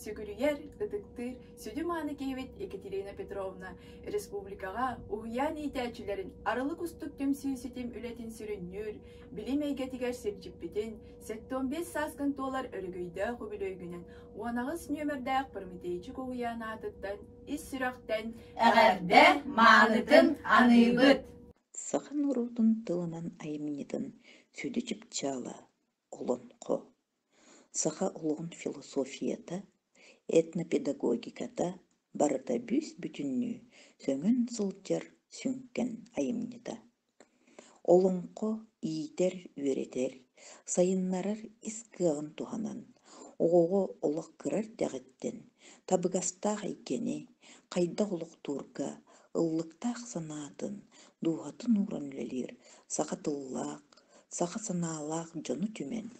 Сүгүрүер ытыктыр сүдү мааны кейбит Екатерина Петровна республикага уһуян итээчилерин арылык устук төмсүүсүтим үлетин сүрүннүр, билим эйгетигер сиржиппитин, $75,000 өрүгөйдө хубилөйгүнен, уанагыс нөмөрдәк пырмитейчи уһуян атыттан, ис сүрөктен, әгәрдә маанытын аныбыт. Сахан урутун тылынан айымнитын сүдү чыпчала олонко. Саха олон философията, этнопедагогиката барыта бүс бүтүннү сөңөн сылжар сүңкен айымнита. Олонко иитер үеретер, сайыннарар искыгын туханан, оғого олық кырар дәғіттен, табыгастақ айкені, қайда олық турга, ыллықтақ санатын, дуғатын уран үлелер, сақа тыллақ, сақа саналақ жону түмен,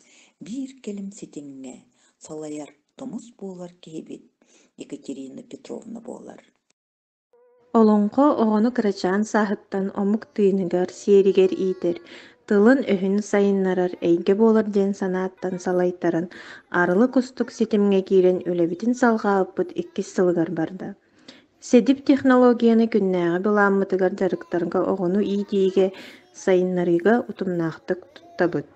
bir келім сетеңне салаяр томус болар кейбит Екатерина Петровна болар. Олонко оғону кырачаан саахыттан омук тыыныгар сиэригер иитер, тылын өһүн сайыннарар эйге болар диэн санааттан салайтарын арылык устук сетемге киирен үлебитин салгааппыт 2 сылыгар барда. Седип технологияны күннääҕи былааммытыгар жарыктарга оҕону иитииге сайыннарыга утумнаахтык туттабыт.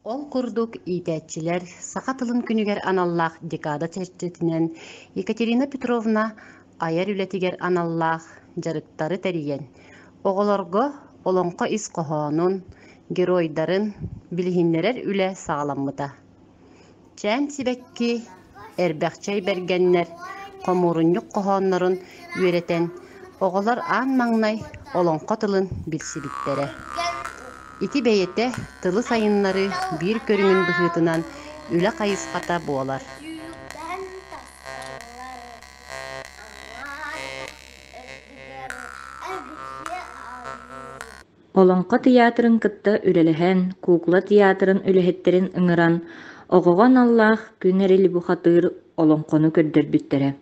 Ол курдук иитээчилер саха тылын күнүгер аналлаах декада чертетинен Екатерина Петровна аяр үлетигер аналлаах жарыктары тәриен. Оголорго олонко ис кохоонун, геройдарын билихиннерер үле сагаламмыта. Чән сибекки эрбәкчәй бергеннер комуруннук кохооннорун үеретен оголор аан маңнай олонко тылын билсибиттере. Ити бейете тылы сайыннары bir көрүңүн быхытынан үле кайыската болар. Олонко театрын кытта үлелеһен, кукла театрын үлеһеттерин ыңыран, оҕоҕон Аллаах күн эрили бухатыыр олонкону көрдөрбүттере.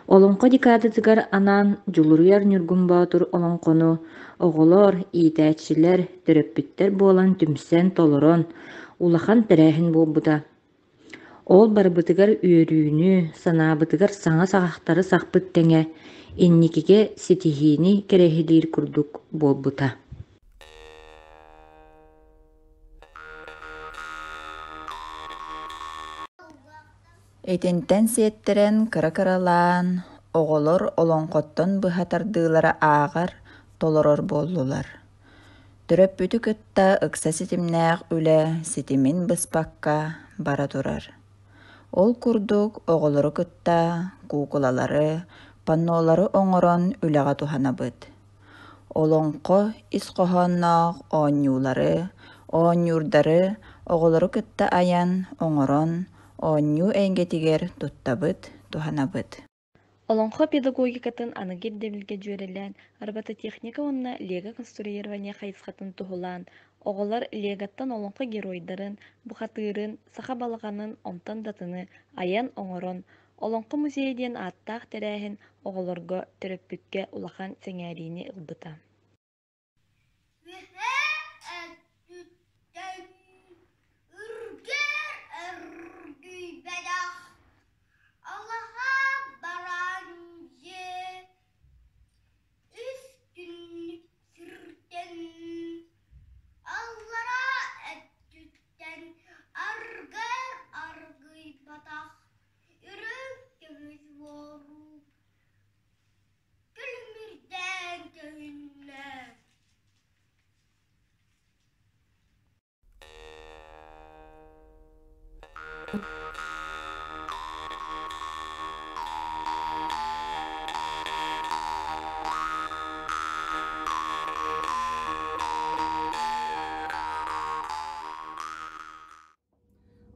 Олонко декадатыгар анаан жулуруяр нүргүн баатур олонкону оҕолор, иитээчилэр төрөппүттэр буолан түмсэн толорон, улахан тэрээһин буолбута. Ол барбытыгар үөрүүнү, санаабытыгар саҥа саҕахтары сахпыт тэҥэ, инникиге ситиһиини керэһилиир курдук буолбута. Этинтен сиеттерен кыра-кыралаан, оҕолор олоҥхоттон быһатардыылара ааҕар толорор буоллулар. Төрөппүтү кытта ыкса ситимнээх үлэ ситимин быспакка бара турар. Ол курдук оҕолору кытта куукулалары, панноолары оҥорон үлэҕэ туханабыт. Олоҥхо ис кохоонноох оонньуулары, оонньуурдары оҕолору кытта аян оҥорон оонньуу эйҥгетигер туттабыт, туханабыт. Олонхо педагогикатын аныгир дебилге жүйөрелен, робототехника онна лего конструирование хайысқатын тухулан, оголар легаттан олонхо геройдарын, бухатырын, саха балаганын омтан датыны, аян оңорон, олонхо музейден аттаах терээхин оголорго төрөппүкке улахан сеңээрини ылбыта.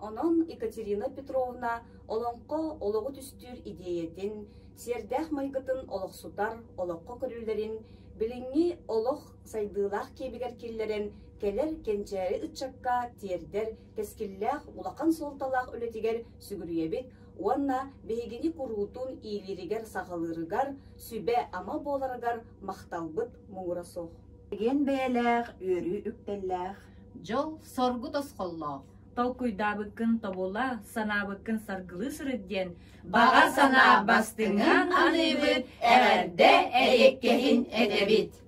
Онон Екатерина Петровна олонко олоғу түстүр идеятин, сердәх майгытын олоқсутар, олоққа көрүлерин, билинги олоқ сайдылақ кебігер келлерин, келер кенчәрі үтчакка тердер, кескиллях улақан солталақ өлетігер сүгүрүйебет, уанна бейгini курутун ийлиригер сағалырыгар, сүбе ама боларыгар мақталбыт мұңырасоқ. Ген бәләх, өрі үктелләх. Жол соргу тосқоллоқ. Толкуйдабыккын тобола, санабыккын саргылы сырыдден. Баға сана бастыңан аныбыт, әвәрді әреккехін әдебит.